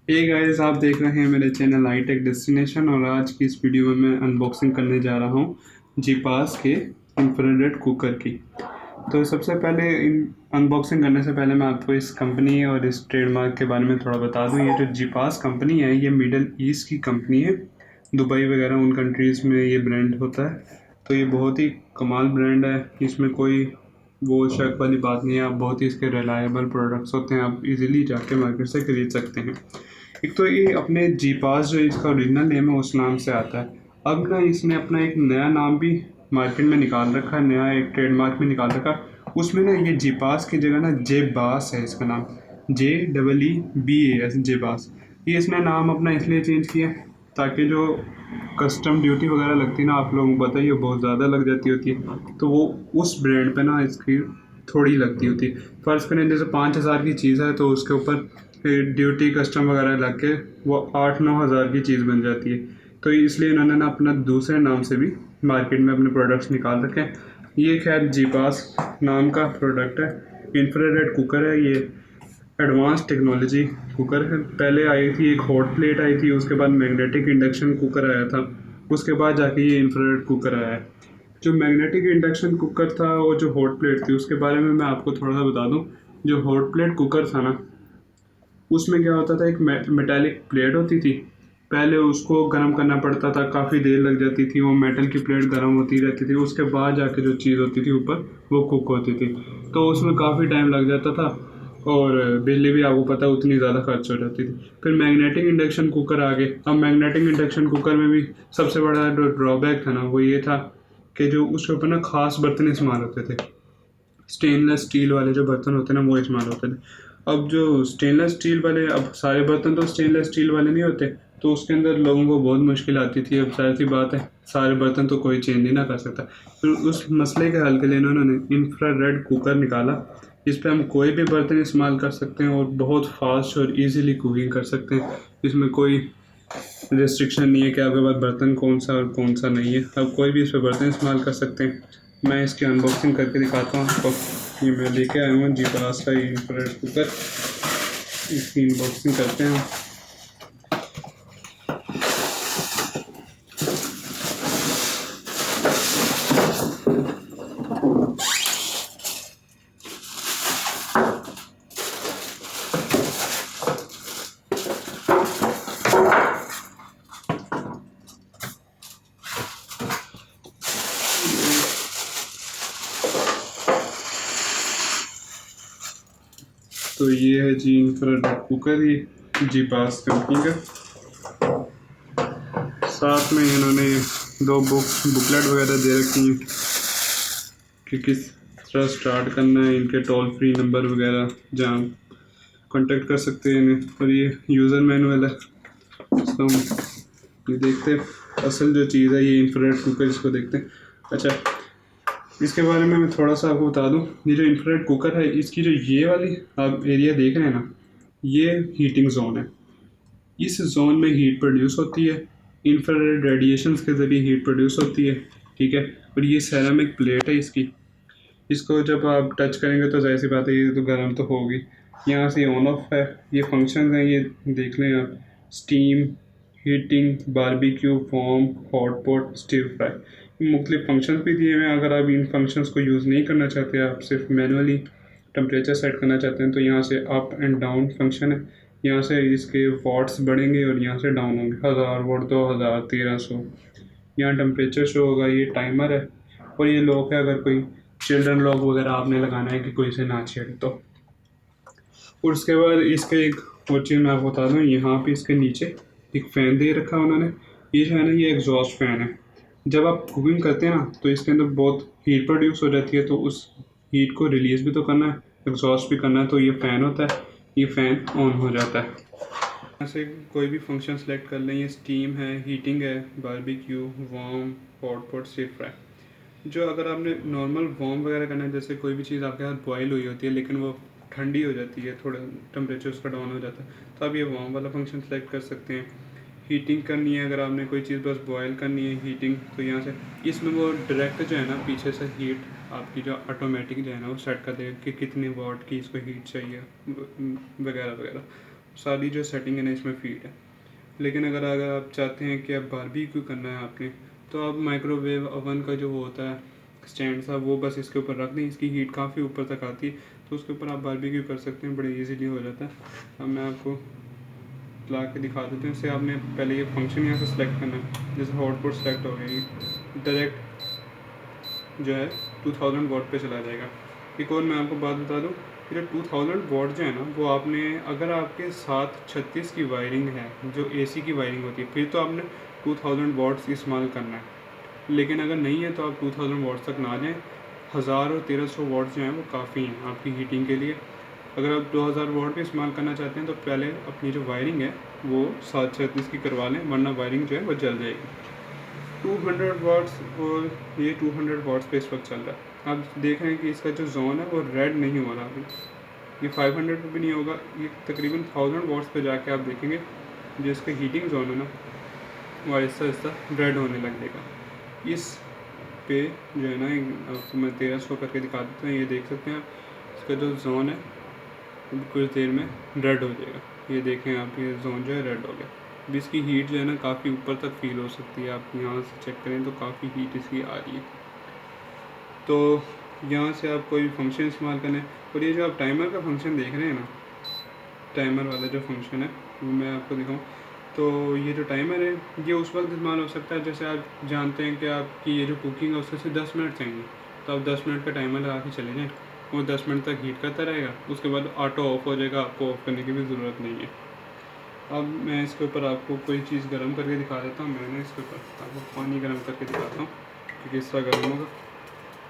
Hey guys, आप देख रहे हैं मेरे चैनल आई टेक डेस्टिनेशन। और आज की इस वीडियो में मैं अनबॉक्सिंग करने जा रहा हूँ जीपास के इंफ्रारेड कुकर की। तो सबसे पहले अनबॉक्सिंग करने से पहले मैं आपको इस कंपनी और इस ट्रेडमार्क के बारे में थोड़ा बता दूँ। ये जो जीपास कंपनी है ये मिडल ईस्ट की कंपनी है। दुबई वगैरह उन कंट्रीज़ में ये ब्रांड होता है। तो ये बहुत ही कमाल ब्रांड है। इसमें कोई वो शक वाली बात नहीं है। आप बहुत ही इसके रिलायबल प्रोडक्ट्स होते हैं, आप इजीली जाके मार्केट से खरीद सकते हैं। एक तो ये अपने जी पास जो इसका ओरिजिनल नेम है उस नाम से आता है। अब ना इसने अपना एक नया नाम भी मार्केट में निकाल रखा है, नया एक ट्रेडमार्क भी निकाल रखा है। उसमें ना ये जी पास की जगह ना जे बास है इसका नाम, JEEBAS, जे बास। ये इसने नाम अपना इसलिए चेंज किया ताकि जो कस्टम ड्यूटी वगैरह लगती है ना, आप लोगों को पता ही है, बहुत ज़्यादा लग जाती होती है। तो वो उस ब्रांड पे ना इसकी थोड़ी लगती होती है। फ़र्ज़ करें जैसे 5,000 की चीज़ है तो उसके ऊपर ड्यूटी कस्टम वगैरह लग के वो 8-9 हज़ार की चीज़ बन जाती है। तो इसलिए इन्होंने ना अपना दूसरे नाम से भी मार्केट में अपने प्रोडक्ट्स निकाल रखे हैं। ये खैर जीपास नाम का प्रोडक्ट है, इंफ्रारेड कुकर है। ये एडवांस टेक्नोलॉजी कुकर है। पहले आई थी एक हॉट प्लेट आई थी, उसके बाद मैग्नेटिक इंडक्शन कुकर आया था, उसके बाद जाके ये इंफ्रारेड कुकर आया है। जो मैग्नेटिक इंडक्शन कुकर था और जो हॉट प्लेट थी उसके बारे में मैं आपको थोड़ा सा बता दूं। जो हॉट प्लेट कुकर था ना, उसमें क्या होता था, एक मेटालिक प्लेट होती थी। पहले उसको गर्म करना पड़ता था, काफ़ी देर लग जाती थी, वो मेटल की प्लेट गर्म होती रहती थी। उसके बाद जाके जो चीज़ होती थी ऊपर वो कुक होती थी। तो उसमें काफ़ी टाइम लग जाता था और बिजली भी आपको पता है उतनी ज़्यादा खर्च हो जाती थी। फिर मैग्नेटिक इंडक्शन कुकर आ गए। अब मैग्नेटिक इंडक्शन कुकर में भी सबसे बड़ा जो ड्रॉबैक था ना वो ये था कि जो उसके ऊपर ना ख़ास बर्तन इस्तेमाल होते थे। स्टेनलेस स्टील वाले जो बर्तन होते हैं ना वो इस्तेमाल होते थे। अब जो स्टेनलेस स्टील वाले, अब सारे बर्तन तो स्टेनलेस स्टील वाले नहीं होते, तो उसके अंदर लोगों को बहुत मुश्किल आती थी। अब जाहिर सी बात है, सारे बर्तन तो कोई चेंज ही ना कर सकता। फिर उस मसले के हल के लिए इन्होंने इंफ्रारेड कुकर निकाला। इस पर हम कोई भी बर्तन इस्तेमाल कर सकते हैं और बहुत फास्ट और इजीली कुकिंग कर सकते हैं। इसमें कोई रिस्ट्रिक्शन नहीं है कि आपके पास बर्तन कौन सा और कौन सा नहीं है। आप कोई भी इस पर बर्तन इस्तेमाल कर सकते हैं। मैं इसकी अनबॉक्सिंग करके दिखाता हूँ आपको। ये मैं लेके आया हूँ जीपास का ये इंफ्रारेड कुकर। इसकी अनबॉक्सिंग करते हैं। तो ये है जी इंफ्रारेड कुकर, ये जीपास कंपनी का। साथ में इन्होंने दो बुकलेट वगैरह दे रखी हैं कि किस तरह स्टार्ट करना है, इनके टोल फ्री नंबर वगैरह जहाँ कांटेक्ट कर सकते हैं इन्हें। और ये यूज़र मैनुअल है। तो हम ये देखते हैं असल जो चीज़ है, ये इंफ्रारेड कुकर, इसको देखते हैं। अच्छा, इसके बारे में मैं थोड़ा सा आपको बता दूं। ये जो इंफ्रारेड कुकर है, इसकी जो ये वाली आप एरिया देख रहे हैं ना, ये हीटिंग जोन है। इस जोन में हीट प्रोड्यूस होती है, इंफ्रारेड रेडिएशंस के ज़रिए हीट प्रोड्यूस होती है। ठीक है। और ये सेरामिक प्लेट है इसकी। इसको जब आप टच करेंगे तो जाहिर सी बात है ये तो गर्म तो होगी। यहाँ से ऑन ऑफ है। ये फंक्शन हैं, ये देख लें आप। Steam, heating, barbecue, form, hot pot, stir fry, मुख्तलिफ फंक्शन भी दिए हुए हैं। अगर आप इन फंक्शंस को यूज़ नहीं करना चाहते, आप सिर्फ मैनुअली टेम्परेचर सेट करना चाहते हैं, तो यहाँ से अप एंड डाउन फंक्शन है। यहाँ से इसके वॉट्स बढ़ेंगे और यहाँ से डाउन होंगे। 1000 वाट, 2000, 1300। यहाँ टेम्परेचर शो होगा, ये टाइमर है। और ये लॉक है, अगर कोई चिल्ड्रन लॉक वगैरह आपने लगाना है कि कोई से ना छेड़े तो। और उसके बाद इसके एक और चीज़ मैं आपको बता दूँ, यहाँ पे इसके नीचे एक फ़ैन दे रखा है उन्होंने। ये जो है ना, ये एग्जॉस्ट फ़ैन है। जब आप कुकिंग करते हैं ना तो इसके अंदर बहुत हीट प्रोड्यूस हो जाती है, तो उस हीट को रिलीज़ भी तो करना है, एग्जॉस्ट भी करना है। तो ये फ़ैन होता है, ये फ़ैन ऑन हो जाता है। ऐसे कोई भी फंक्शन सेलेक्ट कर लें। ये स्टीम है, हीटिंग है, barbecue, warm, hot pot, stir fry. जो अगर आपने नॉर्मल वार्म वगैरह करना है, जैसे कोई भी चीज़ आपके हाथ बॉयल हुई होती है लेकिन वो ठंडी हो जाती है, थोड़ा टेम्परेचर उसका डाउन हो जाता है, तो आप ये वार्म वाला फंक्शन सेलेक्ट कर सकते हैं। हीटिंग करनी है, अगर आपने कोई चीज़ बस बॉयल करनी है हीटिंग, तो यहाँ से इसमें वो डायरेक्ट जो है ना पीछे से हीट आपकी जो ऑटोमेटिक जो है ना वो सेट कर देगा कि कितने वाट की इसको हीट चाहिए वगैरह वगैरह। सारी जो सेटिंग है ना इसमें फिट है। लेकिन अगर आप चाहते हैं कि अब बारबेक्यू करना है आपने, तो आप माइक्रोवेव ओवन का जो वो होता है स्टैंड सा, वो बस इसके ऊपर रख दें, इसकी हीट काफ़ी ऊपर तक आती है, तो उसके ऊपर आप बारबेक्यू कर सकते हैं, बड़े इजीली हो जाता है। अब मैं आपको ला के दिखा देते हैं। इससे आपने पहले ये फंक्शन यहाँ से सिलेक्ट करना है, जैसे हॉटपॉट सेलेक्ट हो गया, ये डायरेक्ट जो है 2000 वॉट पे चला जाएगा। एक और मैं आपको बात बता दूँ, कि जो 2000 वॉट जो है ना, वो आपने अगर आपके साथ 36 की वायरिंग है, जो एसी की वायरिंग होती है, फिर तो आपने 2000 वॉट्स इस्तेमाल करना है। लेकिन अगर नहीं है तो आप 2000 वॉट्स तक ना जाएँ। 1000 और 1300 वॉट्स जो हैं वो काफ़ी हैं आपकी हीटिंग के लिए। अगर आप 2000 वॉट भी इस्तेमाल करना चाहते हैं तो पहले अपनी जो वायरिंग है वो 736 की करवा लें, वरना वायरिंग जो है वो जल जाएगी। 200 वाट्स और ये 200 वाट्स पे इस वक्त चल रहा है। आप देख रहे हैं कि इसका जो जोन है वो रेड नहीं हो रहा अभी, ये 500 पे भी नहीं होगा, ये तकरीबन 1000 वाट्स पे जाके आप देखेंगे जो इसका हीटिंग जोन है ना वो आहिस्ता आहिस्ता रेड होने लग जाएगा। इस पे जो है ना आपको मैं 1300 करके दिखा देता हूँ, ये देख सकते हैं आप इसका जो जोन है कुछ देर में रेड हो जाएगा। ये देखें आप, ये जोन जो है रेड हो गया। अब इसकी हीट जो है ना काफ़ी ऊपर तक फील हो सकती है, आप यहाँ से चेक करें तो काफ़ी हीट इसकी आ रही है। तो यहाँ से आप कोई भी फंक्शन इस्तेमाल करें। और ये जो आप टाइमर का फंक्शन देख रहे हैं ना, टाइमर वाला जो फंक्शन है वो मैं आपको दिखाऊँ, तो ये जो टाइमर है ये उस वक्त इस्तेमाल हो सकता है जैसे आप जानते हैं कि आपकी ये जो कुकिंग है उससे 10 मिनट चाहिए, तो आप 10 मिनट का टाइमर लगा के चले जाएँ, वो 10 मिनट तक हीट करता रहेगा, उसके बाद ऑटो ऑफ हो जाएगा, आपको ऑफ़ करने की भी ज़रूरत नहीं है। अब मैं इसके ऊपर आपको कोई चीज़ गर्म करके दिखा देता हूँ। मैंने इसके ऊपर आपको पानी गर्म करके दिखाता हूँ कि किस तरह गर्म होगा।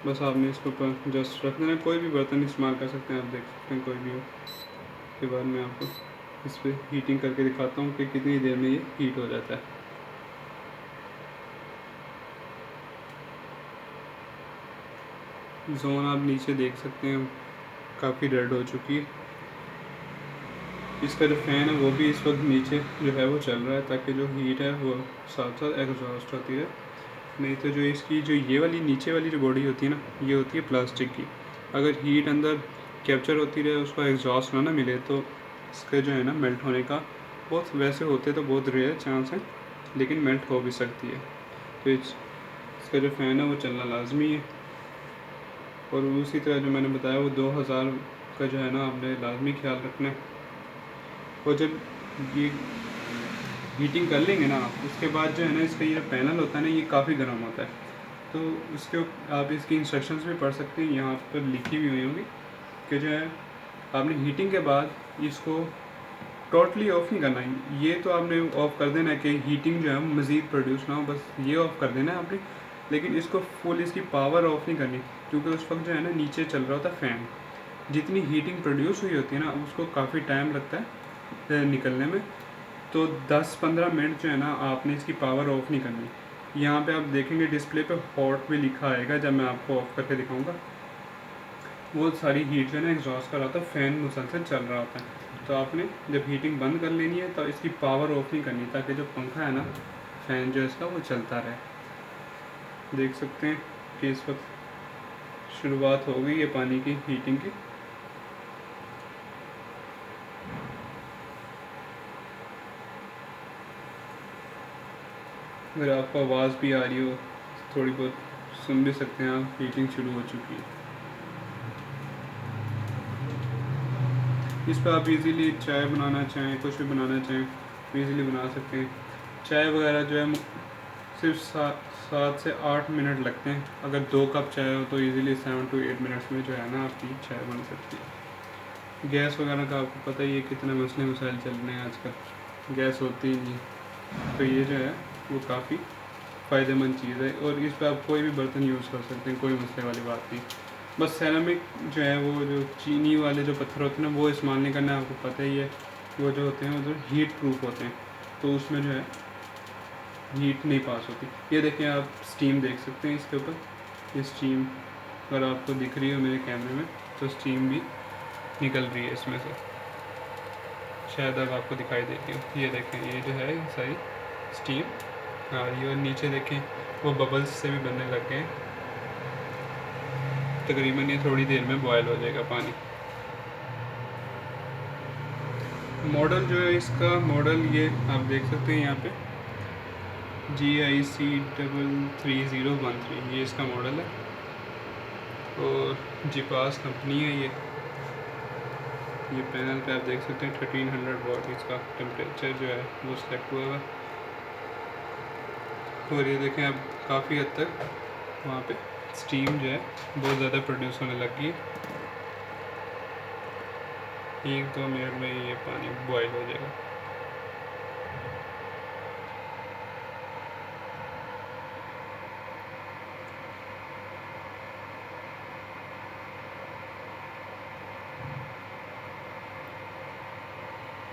बस आपने इसके ऊपर जस्ट रख देना, कोई भी बर्तन इस्तेमाल कर सकते हैं, आप देख सकते हैं कोई भी हो। उसके बाद मैं आपको इस पर हीटिंग करके दिखाता हूँ कि कितनी देर में ये हीट हो जाता है। जोन आप नीचे देख सकते हैं काफ़ी रेड हो चुकी है। इसका जो फ़ैन है वो भी इस वक्त नीचे जो है वो चल रहा है, ताकि जो हीट है वो साथ साथ एग्जॉस्ट होती है। नहीं तो जो इसकी जो ये वाली नीचे वाली जो बॉडी होती है ना, ये होती है प्लास्टिक की। अगर हीट अंदर कैप्चर होती रहे, उसको एग्जॉस्ट ना मिले, तो इसका जो है ना मेल्ट होने का बहुत, वैसे होते तो बहुत रेयर चांस है, लेकिन मेल्ट हो भी सकती है। तो इसका जो फ़ैन है वो चलना लाजमी है। और उसी तरह जो मैंने बताया वो 2000 का जो है ना आपने लाजमी ख्याल रखना है। और जब ये हीटिंग कर लेंगे ना आप, उसके बाद जो है ना इसका ये पैनल होता है ना, ये काफ़ी गर्म होता है। तो उसके आप इसकी इंस्ट्रक्शंस भी पढ़ सकते हैं, यहाँ पर लिखी हुई होंगी कि जो है आपने हीटिंग के बाद इसको टोटली ऑफ़ नहीं करना है। ये तो आपने ऑफ़ कर देना है कि हीटिंग जो है मज़ीद प्रोड्यूस ना हो, बस ये ऑफ़ कर देना है आपने। लेकिन इसको फुल इसकी पावर ऑफ़ नहीं करनी, क्योंकि उस वक्त जो है ना नीचे चल रहा होता है फ़ैन। जितनी हीटिंग प्रोड्यूस हुई होती है ना, उसको काफ़ी टाइम लगता है निकलने में। तो 10-15 मिनट जो है ना आपने इसकी पावर ऑफ़ नहीं करनी। यहाँ पे आप देखेंगे डिस्प्ले पे हॉट भी लिखा आएगा, जब मैं आपको ऑफ़ करके दिखाऊंगा। वो सारी हीट जो है ना एग्जॉस्ट कर रहा होता है, फ़ैन मुसलसल चल रहा होता है। तो आपने जब हीटिंग बंद कर लेनी है तो इसकी पावर ऑफ़ नहीं करनी, ताकि जो पंखा है ना, फ़ैन जो है इसका वो चलता रहे। देख सकते हैं कि इस वक्त शुरुआत हो गई है पानी की हीटिंग की। अगर आपको आवाज़ भी आ रही हो थोड़ी बहुत, सुन भी सकते हैं आप, हीटिंग शुरू हो चुकी है। इस पर आप इजीली चाय बनाना चाहें, कुछ भी बनाना चाहें तो इजीली बना सकते हैं। चाय वगैरह जो है सिर्फ 7 से 8 मिनट लगते हैं। अगर 2 कप चाय हो तो इजीली 7 to 8 मिनट्स में जो है ना आपकी चाय बन सकती है। गैस वगैरह का आपको पता ही है कितने मसले मसाइल चल रहे हैं आजकल, गैस होती ही नहीं। तो ये जो है वो काफ़ी फ़ायदेमंद चीज़ है, और इस पर आप कोई भी बर्तन यूज़ कर सकते हैं, कोई मसले वाली बात नहीं। बस सेरामिक जो है, वो जो चीनी वाले जो पत्थर होते हैं ना, वो इस्तेमाल नहीं करना है, आपको पता ही है। वो जो होते हैं वो जो हीट प्रूफ होते हैं, तो उसमें जो है हीट नहीं पास होती। ये देखें आप, स्टीम देख सकते हैं इसके ऊपर, ये स्टीम अगर आपको दिख रही हो मेरे कैमरे में, तो स्टीम भी निकल रही है इसमें से, शायद अब आपको दिखाई देती हो। ये देखें, ये जो है ये सारी स्टीम आ रही है, और नीचे देखें वो बबल्स से भी बनने लग गए। तकरीबन ये थोड़ी देर में बॉयल हो जाएगा पानी। मॉडल जो है इसका, मॉडल ये आप देख सकते हैं यहाँ पे GIC 33013, ये इसका मॉडल है और जीपास कंपनी है ये पैनल पे आप देख सकते हैं 1300 वॉट इसका टेम्परेचर जो है वो सेलेक्ट हुआ है। और ये देखें अब काफ़ी हद तक वहाँ पे स्टीम जो है बहुत ज़्यादा प्रोड्यूस होने लगी है। 1-2 मिनट में ये पानी बॉयल हो जाएगा।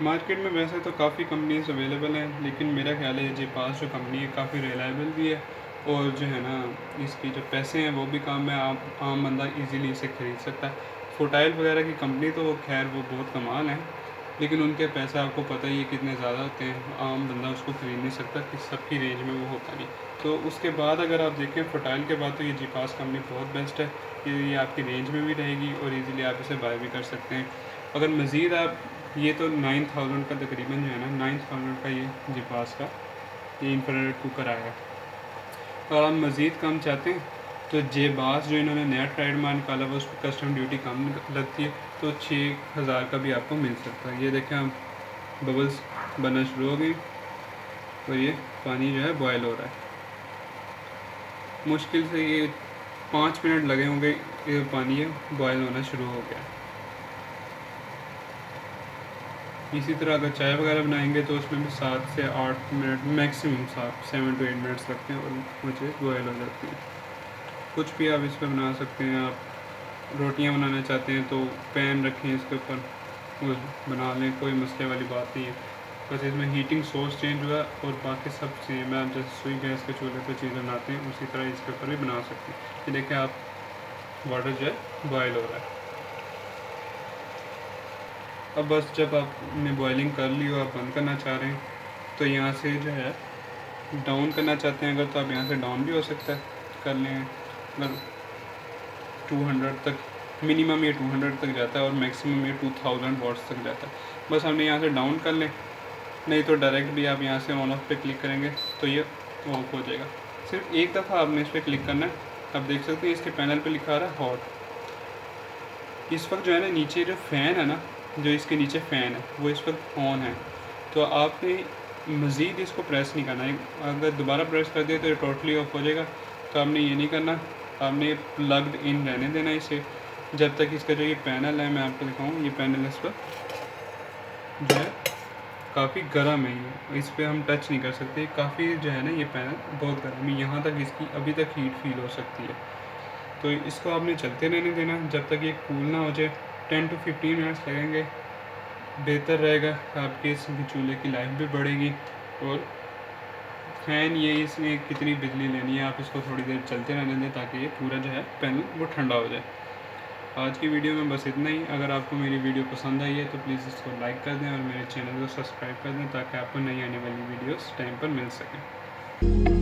मार्केट में वैसे तो काफ़ी कंपनीज अवेलेबल हैं, लेकिन मेरा ख्याल है जीपास जो कंपनी है काफ़ी रिलायबल भी है और जो है ना इसकी जो पैसे हैं वो भी कम है, आम बंदा इजीली इसे ख़रीद सकता है। फोटाइल वगैरह की कंपनी तो खैर वो बहुत कमाल है, लेकिन उनके पैसे आपको पता ही है कितने ज़्यादा होते हैं, आम बंदा उसको ख़रीद नहीं सकता कि सबकी रेंज में वो होता नहीं। तो उसके बाद अगर आप देखें फोटाइल के बाद तो ये जीपास कंपनी बहुत बेस्ट है, ये आपकी रेंज में भी रहेगी और ईज़िली आप इसे बाय भी कर सकते हैं। अगर मज़ीद आप ये तो 9000 का तकरीबन जो है ना 9000 का ये जीपास का ये इंफ्रारेड कुकर आया है। अगर आप मज़ीद कम चाहते हैं तो जेबास जो इन्होंने नया ट्रेडमार्क निकाला हुआ उस पर कस्टम ड्यूटी कम लगती है, तो 6000 का भी आपको मिल सकता है। ये देखें आप बबल्स बनना शुरू हो गई और ये पानी जो है बॉयल हो रहा है। मुश्किल से ये 5 मिनट लगे होंगे, ये पानी है बॉयल होना शुरू हो गया। इसी तरह अगर चाय वगैरह बनाएंगे तो उसमें भी 7 से 8 मिनट मैक्सिमम 7 to 8 मिनट्स लगते हैं और वो चीज़ बॉयल हो जाती है। कुछ भी आप इस पर बना सकते हैं। आप रोटियां बनाना चाहते हैं तो पैन रखें इसके ऊपर, वो बना लें, कोई मसले वाली बात नहीं है। बस इसमें हीटिंग सोर्स चेंज हुआ और बाकी सब सेम है। आप जैसे सुई गैस के चूल्हे पर चीज़ें बनाते हैं उसी तरह इसके ऊपर भी बना सकते हैं। ये देखें आप वाटर जो है बॉयल हो रहा है। अब बस जब आपने बॉइलिंग कर ली और आप बंद करना चाह रहे हैं तो यहाँ से जो है डाउन करना चाहते हैं अगर, तो आप यहाँ से डाउन भी हो सकता है कर लें। अगर 200 तक मिनिमम ये 200 तक जाता है और मैक्सिमम ये 2000 वॉट्स तक जाता है। बस हमने यहाँ से डाउन कर लें, नहीं तो डायरेक्ट भी आप यहाँ से ऑन ऑफ पे क्लिक करेंगे तो ये ऑफ हो जाएगा। सिर्फ एक दफ़ा आपने इस पर क्लिक करना है। आप देख सकते हैं इसके पैनल पे लिखा रहा है हॉट। इस वक्त जो है ना नीचे जो फ़ैन है ना, जो इसके नीचे फ़ैन है वो इस वक्त ऑन है, तो आपने मज़ीद इसको प्रेस नहीं करना है। अगर दोबारा प्रेस कर दिया तो ये टोटली ऑफ हो जाएगा। तो आपने ये नहीं करना, आपने प्लग्ड इन रहने देना इसे जब तक इसका जो ये पैनल है, मैं आपको दिखाऊँ, ये पैनल इस पर जो है काफ़ी गर्म है, ये इस पर हम टच नहीं कर सकते। काफ़ी जो है ना ये पैनल बहुत गर्म है, यहाँ तक इसकी अभी तक हीट फील हो सकती है। तो इसको आपने चलते रहने देना जब तक ये कूल ना हो जाए। 10 to 15 मिनट्स लगेंगे, बेहतर रहेगा, आपके इस चूल्हे की लाइफ भी बढ़ेगी। और फ़ैन ये इसमें कितनी बिजली लेनी है, आप इसको थोड़ी देर चलते रहने दें ताकि ये पूरा जो है पैनल वो ठंडा हो जाए। आज की वीडियो में बस इतना ही। अगर आपको मेरी वीडियो पसंद आई है तो प्लीज़ इसको लाइक कर दें और मेरे चैनल को सब्सक्राइब कर दें ताकि आपको नई आने वाली वीडियोस टाइम पर मिल सकें।